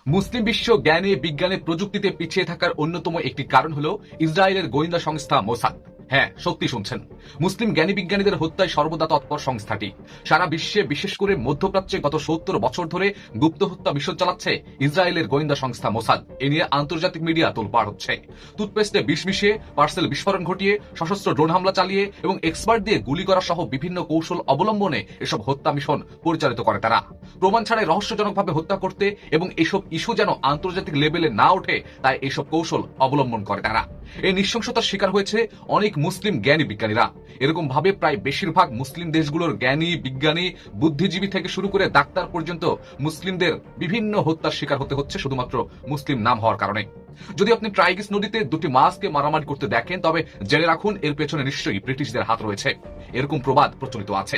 মুসলিম বিশ্ব জ্ঞানে বিজ্ঞানে প্রযুক্তিতে পিছিয়ে থাকার অন্যতম একটি কারণ হল ইসরায়েলের গোয়েন্দা সংস্থা মোসাদ। হ্যাঁ, সত্যি শুনছেন, মুসলিম জ্ঞানী বিজ্ঞানীদের হত্যায় সর্বদা তৎপর সংস্থাটি। সারা বিশ্বে, বিশেষ করে মধ্যপ্রাচ্যে গত ৭০ বছর ধরে গুপ্ত হত্যা মিশন চালাচ্ছে ইসরায়েলের গোয়েন্দা সংস্থা মোসাদ। এ নিয়ে আন্তর্জাতিক মিডিয়া তোলপাড় হচ্ছে। টুথপেস্টে বিষ মিশিয়ে, পার্সেল বিস্ফোরণ ঘটিয়ে, সশস্ত্র ড্রোন হামলা চালিয়ে এবং এক্সপার্ট দিয়ে গুলি করা সহ বিভিন্ন কৌশল অবলম্বনে এসব হত্যা মিশন পরিচালিত করে তারা। প্রমাণ ছাড়াই রহস্যজনকভাবে হত্যা করতে এবং এসব ইস্যু যেন আন্তর্জাতিক লেভেলে না ওঠে, তাই এসব কৌশল অবলম্বন করে তারা। এই নৃশংসতার শিকার হয়েছে অনেক মুসলিম জ্ঞানী বিজ্ঞানীরা। এরকম ভাবে প্রায় বেশিরভাগ মুসলিম দেশগুলোর জ্ঞানী বিজ্ঞানী, বুদ্ধিজীবী থেকে শুরু করে ডাক্তার পর্যন্ত মুসলিমদের বিভিন্ন হত্যার শিকার হতে হচ্ছে শুধুমাত্র মুসলিম নাম হওয়ার কারণে। যদি আপনি ট্রাইগিস নদীতে দুটি মাছকে মারামারি করতে দেখেন, তবে জেনে রাখুন এর পেছনে নিশ্চয়ই ব্রিটিশদের হাত রয়েছে। এরকম প্রবাদ প্রচলিত আছে।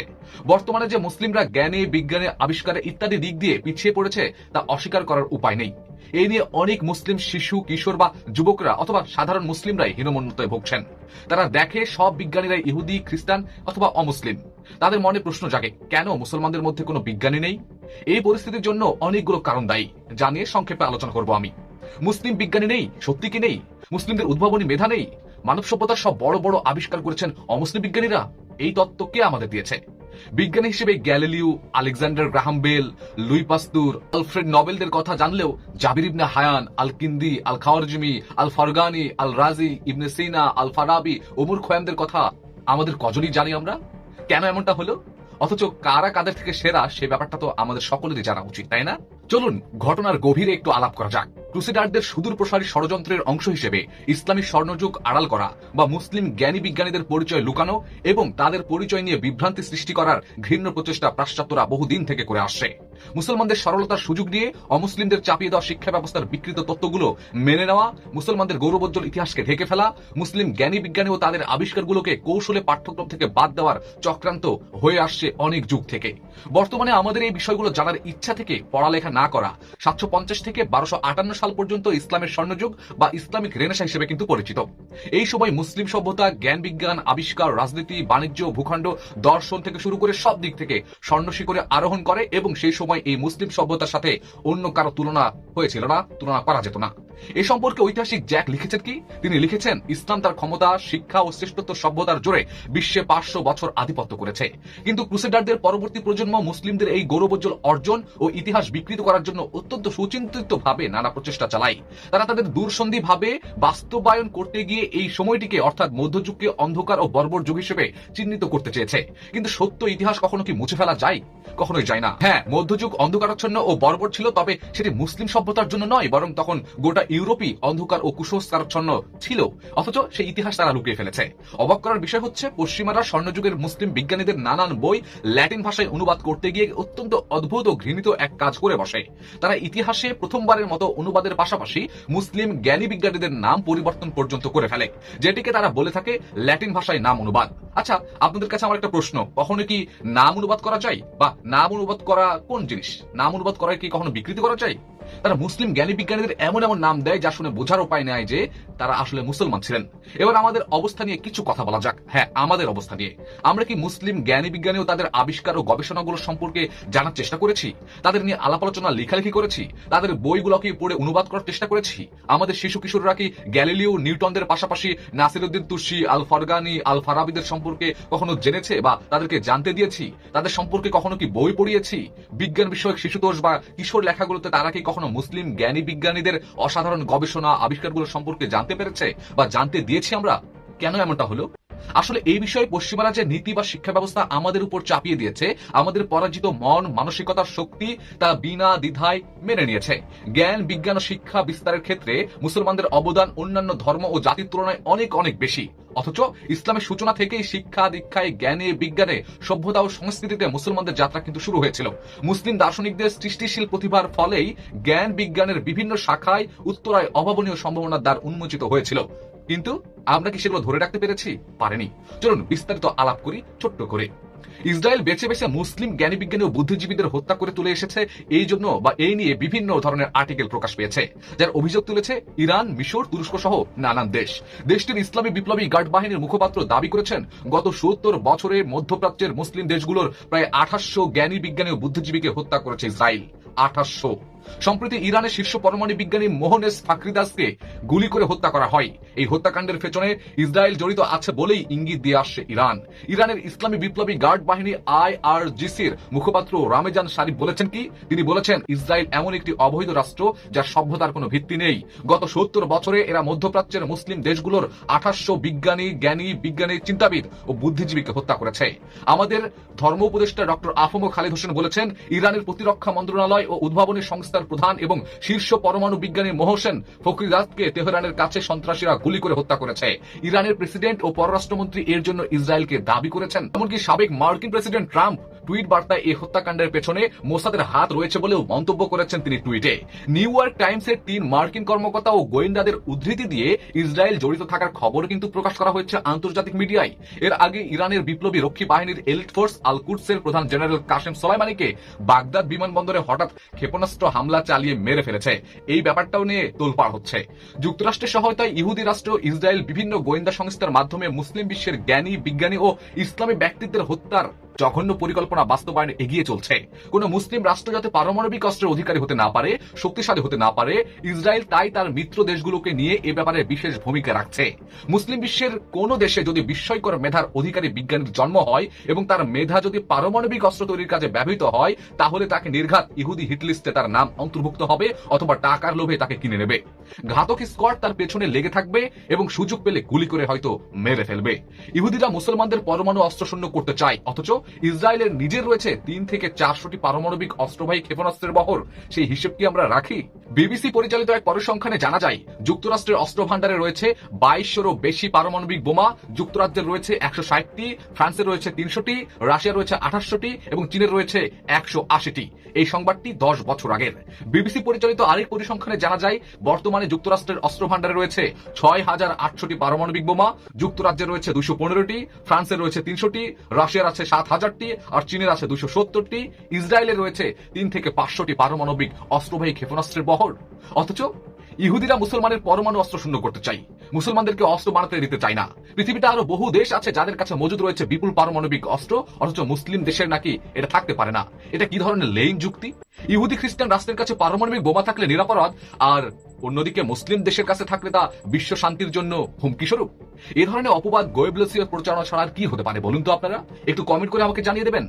বর্তমানে যে মুসলিমরা জ্ঞানে বিজ্ঞানে আবিষ্কারে ইত্যাদি দিক দিয়ে পিছিয়ে পড়েছে, তা অস্বীকার করার উপায় নেই। এই নিয়ে অনেক মুসলিম শিশু, কিশোর বা যুবকরা অথবা সাধারণ মুসলিমরাই হীনমন্যতায় ভুগছেন। তারা দেখে সব বিজ্ঞানীরা ইহুদি, খ্রিস্টান অথবা অমুসলিম। তাদের মনে প্রশ্ন জাগে, কেন মুসলমানদের মধ্যে কোনো বিজ্ঞানী নেই? এই পরিস্থিতির জন্য অনেকগুলো কারণ দায়ী, যা নিয়ে সংক্ষেপে আলোচনা করব আমি। মুসলিম বিজ্ঞানী নেই, সত্যি কি নেই? মুসলিমদের উদ্ভাবনী মেধা নেই? মানব সভ্যতার সব বড় বড় আবিষ্কার করেছেন অমুসলিম বিজ্ঞানীরা? এই তত্ত্ব কে আমাদের দিয়েছে? বিজ্ঞানী হিসেবে Galileo, Alexander Graham Bell, Louis Pasteur, Alfred নোবেলদের কথা জানলেও জাবির ইবনে হায়ান, আল কিন্দি, আল খাওয়ারজমি, আল ফারগানি, আল রাজি, ইবনে সিনা, আল ফারাবি, ওমর খয়ামদের কথা আমাদের কজনই জানি আমরা? কেন এমনটা হলো? অথচ কারা কাদের থেকে সেরা, সে ব্যাপারটা তো আমাদের সকলেরই জানা উচিত, তাই না? চলুন ঘটনার গভীরে একটু আলাপ করা যাক। ক্রুসেডারদের সুদূর প্রসারী ষড়যন্ত্রের অংশ হিসেবে ইসলামী স্বর্ণযুগ আড়াল করা বা মুসলিম জ্ঞানী বিজ্ঞানীদের পরিচয় লুকানো এবং তাদের পরিচয় নিয়ে বিভ্রান্তি সৃষ্টি করার ঘৃণ্য প্রচেষ্টা পাশ্চাত্যরা বহুদিন থেকে করে আসছে। মুসলমানদের সরলতার সুযোগ নিয়ে অমুসলিমদের চাপিয়ে দেওয়া শিক্ষা ব্যবস্থার বিকৃত তত্ত্বগুলো মেনে নেওয়া, মুসলমানদের গৌরবোজ্জ্বল ইতিহাসকে ঢেকে ফেলা, মুসলিম জ্ঞানী বিজ্ঞানী ও তাদের আবিষ্কারগুলোকে কৌশলে পাঠ্যক্রম থেকে বাদ দেওয়ার চক্রান্ত হয়ে আসছে অনেক যুগ থেকে। বর্তমানে আমাদের এই বিষয়গুলো জানার ইচ্ছা থেকে পড়ালেখা না করা 750 থেকে 1258 সাল পর্যন্ত ইসলামের স্বর্ণযুগ বা ইসলামিক রেনেসা হিসেবে কিন্তু পরিচিত। এই সময় মুসলিম সভ্যতা, জ্ঞান বিজ্ঞান, আবিষ্কার, রাজনীতি, বাণিজ্য, ভূখণ্ড, দর্শন থেকে শুরু করে সব দিক থেকে স্বর্ণ শিখরে আরোহণ করে এবং সেই সময় এই মুসলিম সভ্যতার সাথে অন্য কারো তুলনা হয়েছিল না, তুলনা করা যেত না। এ সম্পর্কে ঐতিহাসিক জ্যাক লিখেছেন কি? তিনি লিখেছেন, ইসলাম তার ক্ষমতা, শিক্ষা ও শ্রেষ্ঠত্ব সভ্যতার জোরে বিশ্বে 500 বছর আধিপত্য করেছে। কিন্তু ক্রুসেডারদের পরবর্তী প্রজন্ম মুসলিমদের এই গৌরবোজ্জ্বল অর্জন ও ইতিহাস বিকৃত করার জন্য অত্যন্ত সুচিন্তিত ভাবে নানা প্রচেষ্টা চালায়। তারা তাদের দূরসন্ধি ভাবে বাস্তবায়ন করতে গিয়ে এই সময়টিকে, অর্থাৎ মধ্যযুগকে অন্ধকার ও বর্বর যুগ হিসেবে চিহ্নিত করতে চেয়েছে। কিন্তু সত্য ইতিহাস কখনো কি মুছে ফেলা যায়? কখনোই যায় না। হ্যাঁ, মধ্যযুগ অন্ধকারাচ্ছন্ন ও বর্বর ছিল, তবে সেটি মুসলিম সভ্যতার জন্য নয়, বরং তখন গোটা ইউরোপই অন্ধকার ও কুসংস্কারাচ্ছন্ন ছিল। অথচ সেই ইতিহাস তারা লুকিয়ে ফেলেছে। অবাক করার বিষয় হচ্ছে, পশ্চিমারা স্বর্ণযুগের মুসলিম বিজ্ঞানীদের নানান বই ল্যাটিন ভাষায় অনুবাদ করতে গিয়ে অত্যন্ত অদ্ভুত ও ঘৃণিত এক কাজ করে বসে। তারা ইতিহাসে প্রথমবারের মতো অনুবাদের পাশাপাশি মুসলিম জ্ঞানী বিজ্ঞানীদের নাম পরিবর্তন পর্যন্ত করে ফেলে, যেটিকে তারা বলে থাকে ল্যাটিন ভাষায় নাম অনুবাদ। আচ্ছা, আপনাদের কাছে আমার একটা প্রশ্ন, কখনো কি নাম অনুবাদ করা যায়? বা নাম অনুবাদ করা কোন জিনিস? নাম অনুবাদ করা কি কখনো বিকৃতি করা যায়? তারা মুসলিম জ্ঞানী বিজ্ঞানীদের এমন এমন নাম দেয় যা শুনে বোঝার উপায় নেয় যে তারা আসলে মুসলমান ছিলেন। এবার আমাদের অবস্থা নিয়ে কিছু কথা বলা যাক। হ্যাঁ, আমাদের অবস্থা নিয়ে। আমরা কি মুসলিম জ্ঞানী বিজ্ঞানী ও তাদের আবিষ্কার ও গবেষণাগুলো সম্পর্কে জানার চেষ্টা করেছি? তাদের নিয়ে আলাপ আলোচনা, লেখালেখি করেছি? তাদের বইগুলোকে পড়ে অনুবাদ করার চেষ্টা করেছি? আমাদের শিশু কিশোররা কি গ্যালিলিও, নিউটনদের পাশাপাশি নাসিরউদ্দিন তুসি, আল ফারগানি, আল ফারাবিদের সম্পর্কে কখনো জেনেছে বা তাদেরকে জানতে দিয়েছি? তাদের সম্পর্কে কখনো কি বই পড়িয়েছি? বিজ্ঞান বিষয়ক শিশুতোষ বা কিশোর লেখাগুলোতে তারা কি কখনো মুসলিম জ্ঞানী বিজ্ঞানীদের অসাধারণ গবেষণা, আবিষ্কারগুলো সম্পর্কে জানতে পেরেছে বা জানতে দিয়েছি আমরা? কেন এমনটা হলো? আসলে এই বিষয়ে পশ্চিমারা যে নীতি বা শিক্ষা ব্যবস্থা আমাদের উপর চাপিয়ে দিয়েছে, আমাদের পরাজিত মন মানসিকতার শক্তি তা বিনা দ্বিধায় মেনে নিয়েছে। জ্ঞান বিজ্ঞান ও শিক্ষা বিস্তারের ক্ষেত্রে মুসলমানদের অবদান অন্যান্য ধর্ম ও জাতির তুলনায় অনেক অনেক বেশি। অথচ ইসলামের সূচনা থেকেই শিক্ষা দীক্ষায়, জ্ঞানে বিজ্ঞানে, সভ্যতা ও সংস্কৃতিতে মুসলমানদের যাত্রা কিন্তু শুরু হয়েছিল। মুসলিম দার্শনিকদের সৃষ্টিশীল প্রতিভার ফলেই জ্ঞান বিজ্ঞানের বিভিন্ন শাখায় উত্তরায় অভাবনীয় সম্ভাবনার দ্বার উন্মোচিত হয়েছিল। কিন্তু আমরা কি সেগুলো ধরে রাখতে পেরেছি? পারেনি। চলুন বিস্তারিত আলাপ করি ছোট্ট করে। ইসরায়েল বেছে বেছে মুসলিম জ্ঞানী বিজ্ঞানী ও বুদ্ধিজীবীদের হত্যা করে তুলে এসেছে। এই জন্য বা এই নিয়ে বিভিন্ন ধরনের আর্টিকেল প্রকাশ পেয়েছে, যার অভিযোগ তুলেছে ইরান, মিশর, তুরস্ক সহ নানান দেশ। দেশটির ইসলামী বিপ্লবী গার্ড বাহিনীর মুখপাত্র দাবি করেছেন, গত ৭০ বছরে মধ্যপ্রাচ্যের মুসলিম দেশগুলোর প্রায় ২৮০০ জ্ঞানী বিজ্ঞানী ও বুদ্ধিজীবীকে হত্যা করেছে ইসরায়েল। ২৮০০। সম্প্রতি ইরানের শীর্ষ পরমাণু বিজ্ঞানী মোহনেস ফাকরিদাসকে গুলি করে হত্যা করা হয়। এই হত্যাকাণ্ডের পেছনে ইসরায়েল জড়িত আছে বলেই ইঙ্গিত দিয়ে আসছে ইরান। ইরানের ইসলামী বিপ্লবী গার্ড বাহিনী IRGCর মুখপাত্র রামেজান শারিফ বলেছেন কি? তিনি বলেছেন, ইসরায়েল এমন একটি অবৈধ রাষ্ট্র যার সভ্যতার কোনো ভিত্তি নেই। গত 70 বছরে এরা মধ্যপ্রাচ্যের মুসলিম দেশগুলোর 2800 বিজ্ঞানী, চিন্তাবিদ ও বুদ্ধিজীবীকে হত্যা করেছে। আমাদের ধর্ম উপদেষ্টা ডক্টর আফম খালিদ হোসেন বলেছেন, ইরানের প্রতিরক্ষা মন্ত্রণালয় ও উদ্ভাবনী সংস্থার প্রধান এবং শীর্ষ পরমাণু বিজ্ঞানী মোহসেন ফখরিদাসকে তেহরানের কাছে সন্ত্রাসীরা গুলি করে হত্যা করেছে। ইরানের প্রেসিডেন্ট ও পররাষ্ট্রমন্ত্রী এর জন্য ইসরায়েলকে দাবি করেছেন। এমনকি সাবেক মার্কিন প্রেসিডেন্ট ট্রাম্প টুইট বার্তায় এই হত্যাকাণ্ডের পেছনে মোসাদের হাত রয়েছে বলেও মন্তব্য করেছেন তিনি টুইটে। নিউ ইয়র্ক টাইমসের 3 মার্কিন কর্মকর্তা ও গোয়েন্দাদের উদ্ধৃতি দিয়ে ইসরায়েল জড়িত থাকার খবর কিন্তু প্রকাশ করা হয়েছে আন্তর্জাতিক মিডিয়ায়। এর আগে ইরানের বিপ্লবী রক্ষী বাহিনীর এলিট ফোর্স আল কুদসের প্রধান জেনারেল কাসেম সোলাইমানিকে বাগদাদ বিমানবন্দরে হঠাৎ ক্ষেপণাস্ত্র হামলা চালিয়ে মেরে ফেলেছে। এই ব্যাপারটাও নিয়ে তোলপাড় হচ্ছে। যুক্তরাষ্ট্রের সহায়তায় ইহুদি রাষ্ট্র ইসরায়েল বিভিন্ন গোয়েন্দা সংস্থার মাধ্যমে মুসলিম বিশ্বের জ্ঞানী, বিজ্ঞানী ও ইসলামী ব্যক্তিত্বের হত্যার জঘন্য পরিকল্পনা বাস্তবায়নে এগিয়ে চলছে। কোন মুসলিম রাষ্ট্র যাতে পারমাণবিক অস্ত্রের অধিকারী হতে না পারে, শক্তিশালী হতে না পারে, ইসরায়েল তাই তার মিত্র দেশগুলোকে নিয়ে এ ব্যাপারে বিশেষ ভূমিকা রাখছে। মুসলিম বিশ্বের কোন দেশে যদি বিস্ময়কর মেধার অধিকারী বিজ্ঞানীর জন্ম হয় এবং তার মেধা যদি পারমাণবিক অস্ত্র তৈরির কাজে ব্যবহৃত হয়, তাহলে তাকে নির্ঘাত ইহুদি হিটলিস্টে তার নাম অন্তর্ভুক্ত হবে অথবা টাকার লোভে তাকে কিনে নেবে। ঘাতক স্কোয়াড তার পেছনে লেগে থাকবে এবং সুযোগ পেলে গুলি করে হয়তো মেরে ফেলবে। ইহুদিরা মুসলমানদের পরমাণু অস্ত্রশূন্য করতে চায়, অথচ ইসরায়েলের নিজের রয়েছে 3 থেকে 400টি পারমাণবিক অস্ত্রবাহী ক্ষেপণাস্ত্রের বহর। সেই হিসেব কি আমরা রাখি? বিবিসি পরিচালিত এক পরিসংখ্যানে জানা যায়, যুক্তরাষ্ট্রের অস্ত্র ভান্ডারে রয়েছে 2200রও বেশি পারমাণবিক বোমা, যুক্তরাজ্যের রয়েছে 160টি, ফ্রান্সের রয়েছে 300টি, রাশিয়ার রয়েছে 2800টি এবং চীনের রয়েছে 180টি। এই সংবাদটি 10 বছর আগের। বিবিসি পরিচালিত আরেক পরিসংখ্যানে জানা যায়, বর্তমানে যুক্তরাষ্ট্রের অস্ত্র ভান্ডারে রয়েছে 6800টি পারমাণবিক বোমা, যুক্তরাজ্যের রয়েছে 215টি, ফ্রান্সের রয়েছে 300টি, রাশিয়ার আছে 7000টি আর চীনের আছে 270টি, ইসরায়েলের রয়েছে 3 থেকে 500টি পারমাণবিক অস্ত্রবাহী ক্ষেপণাস্ত্রের বহর। অথচ ইহুদিরা মুসলমানের পরমাণু অস্ত্র শূন্য করতে চাই, মুসলমানদেরকে অস্ত্র বানাতে দিতে চায় না। পৃথিবীতে আরো বহু দেশ আছে যাদের কাছে মজুদ রয়েছে বিপুল পারমাণবিক অস্ত্র, অথচ মুসলিম দেশের নাকি এটা থাকতে পারে না। এটা কি ধরনের লেইন যুক্তি? ইহুদি খ্রিস্টান রাষ্ট্রের কাছে পারমাণবিক বোমা থাকলে নিরাপরাধ, আর অন্যদিকে মুসলিম দেশের কাছে থাকলে তা বিশ্ব শান্তির জন্য হুমকি স্বরূপ। এ ধরনের অপবাদ গোয়েবলসীয় প্রচারণা ছাড়া আর কি হতে পারে বলুন তো আপনারা? একটু কমেন্ট করে আমাকে জানিয়ে দেবেন।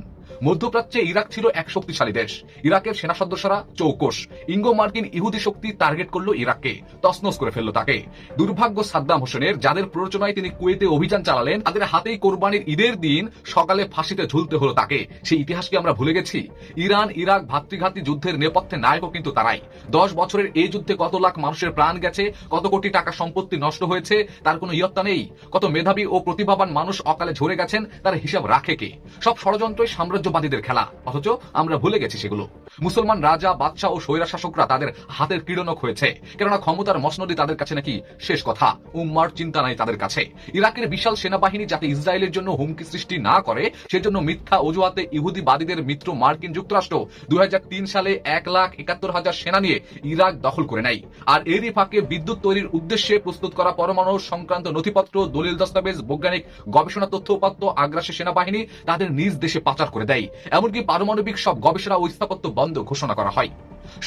মধ্যপ্রাচ্যে ইরাক ছিল এক শক্তিশালী দেশ। ইরাকের সেনা সদস্যরা চৌকস। ইঙ্গো মার্কিন ইহুদি শক্তি টার্গেট করলো ইরাককে, তছনছ করে ফেললো তাকে। দুর্ভাগ্য সাদ্দাম হোসেনের, যাদের প্ররোচনায় তিনি কুয়েতে অভিযান চালালেন, তাদের হাতেই কোরবানির ঈদের দিন সকালে ফাঁসিতে ঝুলতে হলো তাকে। সেই ইতিহাসকে আমরা ভুলে গেছি? ইরান ইরাক ভাতৃঘাতী যুদ্ধের নেপথ্যে নায়কও কিন্তু তারাই। 10 বছরের এই যুদ্ধে কত লাখ মানুষের প্রাণ গেছে, কত কোটি টাকা সম্পত্তি নষ্ট হয়েছে, তার কোনো ইয়ত্তা নেই। কত মেধাবী ও প্রতিভাবান মানুষ অকালে ঝরে গেছেন, তার হিসাব রাখে কে? সব ষড়যন্ত্রই সাম্রাজ্যবাদীদের খেলা, অথচ আমরা ভুলে গেছি সেগুলো। মুসলমান রাজা, বাদশাহ ও স্বৈরা শাসকরা তাদের হাতের ক্রীড়নক হয়েছে, কেননা ক্ষমতার মসনদই তাদের কাছে নাকি শেষ কথা। উম্মার চিন্তা নাই তাদের কাছে। ইরাকের বিশাল সেনাবাহিনী যাতে ইসরায়েলের জন্য হুমকি সৃষ্টি না করে, সেজন্য মিথ্যা অজুহাতে ইহুদিবাদীদের মিত্র মার্কিন যুক্তরাষ্ট্র 2003 সালে 1,71,000 সেনা নিয়ে ইরাক দখল করে নেয়। আর এরই ফাঁকে বিদ্যুৎ তৈরির উদ্দেশ্যে প্রস্তুত করা পরমাণু সংক্রান্ত নথিপত্র, দলিল দস্তাবেজ, বৈজ্ঞানিক গবেষণা তথ্য উপাত্ত আগ্রাসী সেনাবাহিনী তাদের নিজ দেশে পাচার করে দেয়। এমনকি পারমাণবিক সব গবেষণা ও স্থাপত্য বন্ধ ঘোষণা করা হয়।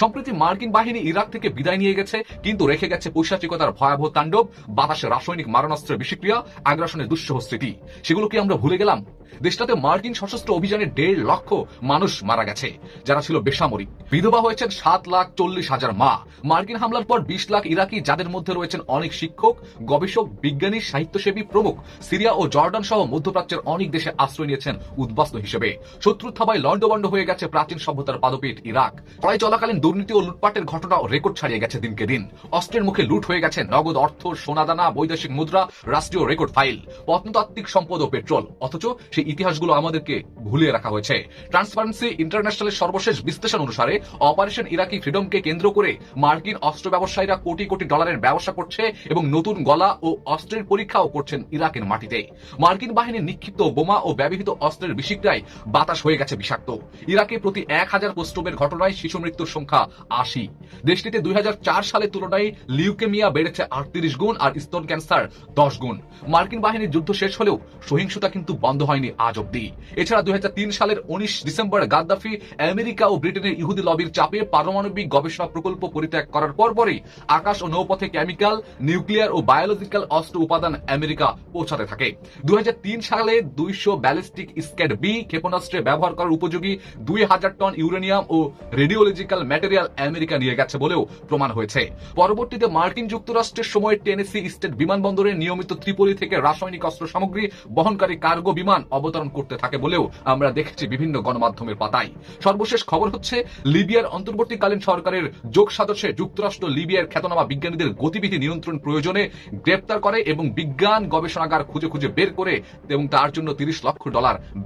সম্প্রতি মার্কিন বাহিনী ইরাক থেকে বিদায় নিয়ে গেছে, কিন্তু রেখে গেছে পৈশাচিকতার ভয়াবহ তাণ্ডব, বাতাসে রাসায়নিক মারণাস্ত্রের বিষক্রিয়া, আগ্রাসনের দুঃসহ স্মৃতি। সেগুলো কি আমরা ভুলে গেলাম? দেশটাতে মার্কিন সশস্ত্র অভিযানে 1.5 লক্ষ মানুষ মারা গেছে, যারা ছিল বেসামরিক। বিধবা হয়েছেন 7,40,000 মা। মার্কিন হামলার পর 20 লাখ ইরাকি, যাদের মধ্যে রয়েছেন অনেক শিক্ষক, গবেষক, বিজ্ঞানী, সাহিত্যসেবী প্রমুখ, সিরিয়া ও জর্ডান সহ মধ্যপ্রাচ্যের অনেক দেশে আশ্রয় নিয়েছেন উদ্বাস্তু হিসেবে। শত্রুর থাবায় লন্ডভন্ড হয়ে গেছে প্রাচীন সভ্যতার পাদপীঠ ইরাক। লড়াই চলাকালীন দুর্নীতি ও লুটপাটের ঘটনা রেকর্ড ছাড়িয়ে গেছে দিনকে দিন। অস্ত্রের মুখে লুট হয়ে গেছে নগদ অর্থ, সোনাদানা, বৈদেশিক মুদ্রা, রাষ্ট্রীয় রেকর্ড ফাইল, প্রত্নতাত্ত্বিক সম্পদ ও পেট্রোল। অথচ সেই ইতিহাসগুলো আমাদেরকে ভুলিয়ে রাখা হয়েছে। ট্রান্সপারেন্সি ইন্টারন্যাশনালের সর্বশেষ বিশ্লেষণ অনুসারে অপারেশন ইরাকি ফ্রিডমকে কেন্দ্র করে মার্কিন অস্ত্র ব্যবসায়ীরা কোটি কোটি ডলারের ব্যবসা করছে এবং নতুন গলা ও অস্ত্রের পরীক্ষাও করছেন ইরাকের মাটিতে। মার্কিন বাহিনীর নিক্ষিপ্ত বোমা ও ব্যবহৃত অস্ত্রের বিষিক্রিয়ায় বাতাস হয়ে গেছে বিষাক্ত। ইরাকে প্রতি 1000 প্রস্রবের ঘটনায় শিশু মৃত্যুর সংখ্যা সংখ্যা 80। দেশটিতে 2004 সালের তুলনায় লিউকেমিয়া বেড়েছে 38 গুণ আর স্তন ক্যান্সার 10 গুণ। মার্কিন বাহিনীর যুদ্ধ শেষ হলেও সহিংসতা কিন্তু বন্ধ হয়নি আজ অব্দি। এছাড়া 2003 সালের 19 ডিসেম্বর গাদ্দাফি আমেরিকা ও ব্রিটেনের ইহুদি লবির চাপে পারমাণবিক গবেষণা প্রকল্প পরিত্যাগ করার পরপরই আকাশ ও নৌপথে কেমিক্যাল, নিউক্লিয়ার ও বায়োলজিক্যাল অস্ত্র উপাদান আমেরিকা পৌঁছাতে থাকে। 2003 সালে 200 ব্যালিস্টিক স্ক্যাড বি ক্ষেপণাস্ত্রে ব্যবহার করার উপযোগী 2000 টন ইউরেনিয়াম ও রেডিওলজিক্যাল ম্যাটেরিয়াল আমেরিকা নিয়ে গেছে বলেও প্রমাণ হয়েছে। পরবর্তীতে মার্কিন যুক্তরাষ্ট্রের সময় টেনেসি স্টেট বিমানবন্দরে নিয়মিত ত্রিপোলি থেকে রাসায়নিক অস্ত্র সামগ্রী বহনকারী কার্গো বিমান অবতরণ করতে থাকে বলেও আমরা দেখেছি বিভিন্ন গণমাধ্যমের পাতায়। সর্বশেষ খবর হচ্ছে লিবিয়ার অন্তর্বর্তীকালীন সরকারের যোগ সাজশে যুক্তরাষ্ট্র লিবিয়ার খ্যাতনামা বিজ্ঞানীদের গতিবিধি নিয়ন্ত্রণ প্রয়োজনে গ্রেপ্তার করে এবং বিজ্ঞান গবেষণাগার খুঁজে খুঁজে বের করে এবং তার জন্য $30 লক্ষ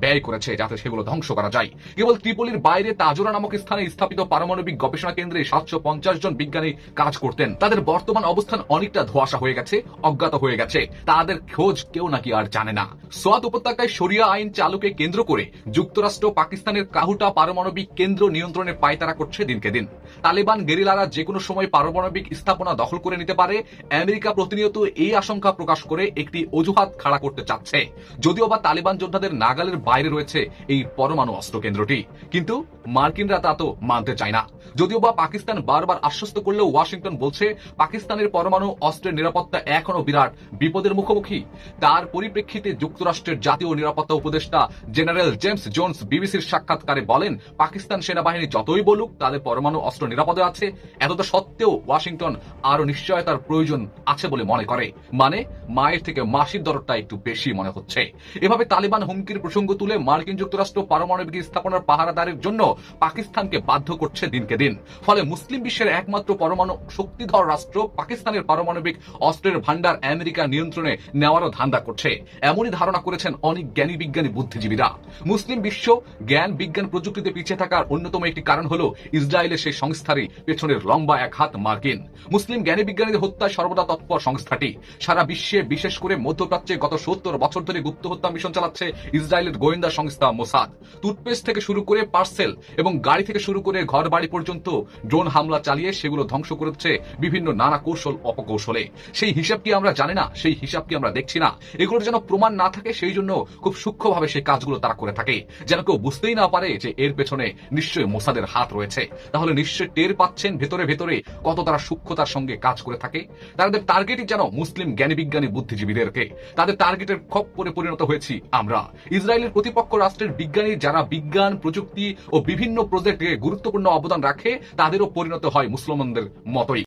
ব্যয় করেছে যাতে সেগুলো ধ্বংস করা যায়। কেবল ত্রিপোলির বাইরে তাজোরা নামক স্থানে স্থাপিত পারমাণবিক গবেষণা কেন্দ্রে 750 জন বিজ্ঞানী কাজ করতেন। তাদের বর্তমান অবস্থান অনেকটা ধোঁয়াশা হয়ে গেছে, অজ্ঞাত হয়ে গেছে। তাদের খোঁজ কেউ নাকি আর জানে না। সোয়াত উপত্যকায় শরিয়া আইন চালুকে কেন্দ্র করে যুক্তরাষ্ট্র পাকিস্তানের কাহুটা পারমাণবিক কেন্দ্র নিয়ন্ত্রণের পায়তারা করছে দিনকে দিন। তালেবান গেরিলারা যে কোনো সময় পারমাণবিক স্থাপনা দখল করে নিতে পারে। আমেরিকা প্রতিনিয়ত এই আশঙ্কা প্রকাশ করে একটি অজুহাত খাড়া করতে চাচ্ছে, যদিও বা তালেবান যোদ্ধাদের নাগালের বাইরে রয়েছে এই পরমাণু অস্ত্র কেন্দ্রটি, কিন্তু মার্কিনরা তা তো মানতে চায় না। যদিও বা পাকিস্তান বারবার আশ্বস্ত করলেও ওয়াশিংটন বলছে পাকিস্তানের পরমাণু অস্ত্রের নিরাপত্তা এখনো বিরাট বিপদের মুখোমুখি। তার পরিপ্রেক্ষিতে যুক্তরাষ্ট্রের জাতীয় নিরাপত্তা উপদেষ্টা জেনারেল জেমস জোনস বিবিসির সাক্ষাৎকারে বলেন, পাকিস্তান সেনাবাহিনী যতই বলুক তাদের পরমাণু অস্ত্র নিরাপদে আছে, এতটা সত্ত্বেও ওয়াশিংটন আরো নিশ্চয়তার প্রয়োজন আছে বলে মনে করে। মানে মায়ের থেকে মাসির দরদটা একটু বেশি মনে হচ্ছে। এভাবে তালেবান হুমকির প্রসঙ্গ তুলে মার্কিন যুক্তরাষ্ট্র পারমাণবিক স্থাপনার পাহারাদারের জন্য পাকিস্তানকে বাধ্য করছে দিনকে দিন। ফলে মুসলিম বিশ্বের একমাত্র পরমাণু শক্তিধর রাষ্ট্র পাকিস্তানের পারমাণবিক অস্ত্রের ভান্ডার আমেরিকা নিয়ন্ত্রণে নেওয়ারও ধান্দা করছে, এমনই ধারণা করেছেন অনেক জ্ঞানী বিজ্ঞানী বুদ্ধিজীবীরা। মুসলিম বিশ্ব জ্ঞান বিজ্ঞান প্রযুক্তিতে পিছিয়ে থাকার অন্যতম একটি কারণ হলো ইসরায়েলের সেই সংস্থারই পেছনের লম্বা এক হাত মার্কিন। মুসলিম জ্ঞানী বিজ্ঞানীদের হত্যায় সর্বদা তৎপর সংস্থাটি। সারা বিশ্বে বিশেষ করে মধ্যপ্রাচ্যে গত 70 বছর ধরে গুপ্ত হত্যা মিশন চালাচ্ছে ইসরায়েলের গোয়েন্দা সংস্থা মোসাদ। টুথপেস্ট থেকে শুরু করে পার্সেল এবং গাড়ি থেকে শুরু করে ঘর বাড়ি পর্যন্ত ড্রোন হামলা চালিয়ে সেগুলো ধ্বংস করছে বিভিন্ন নানা কৌশল অপকৌশলে। সেই হিসাব কি আমরা জানি না? সেই হিসাব কি আমরা দেখছি না? এগুলোর যেন প্রমাণ না থাকে সেই জন্য খুব সূক্ষ্মভাবে সেই কাজগুলো তারা করে থাকে, যেন কেউ বুঝতেই না পারে যে এর পেছনে নিশ্চয়ই মোসাদের হাত রয়েছে। তাহলে নিশ্চয়ই টের পাচ্ছেন ভেতরে ভেতরে কত তারা সূক্ষ্মতার সঙ্গে কাজ করে থাকে। তাদের টার্গেটই যেন মুসলিম জ্ঞানী বিজ্ঞানী বুদ্ধিজীবীদেরকে। তাদের টার্গেটের খপ্পরে পরিণত হয়েছি আমরা। ইসরায়েলের প্রতিপক্ষ রাষ্ট্রের বিজ্ঞানী যারা বিজ্ঞান প্রযুক্তি ও বিভিন্ন প্রজেক্টে গুরুত্বপূর্ণ অবদান রাখে তাদেরও পরিণত হয় মুসলমানদের মতোই।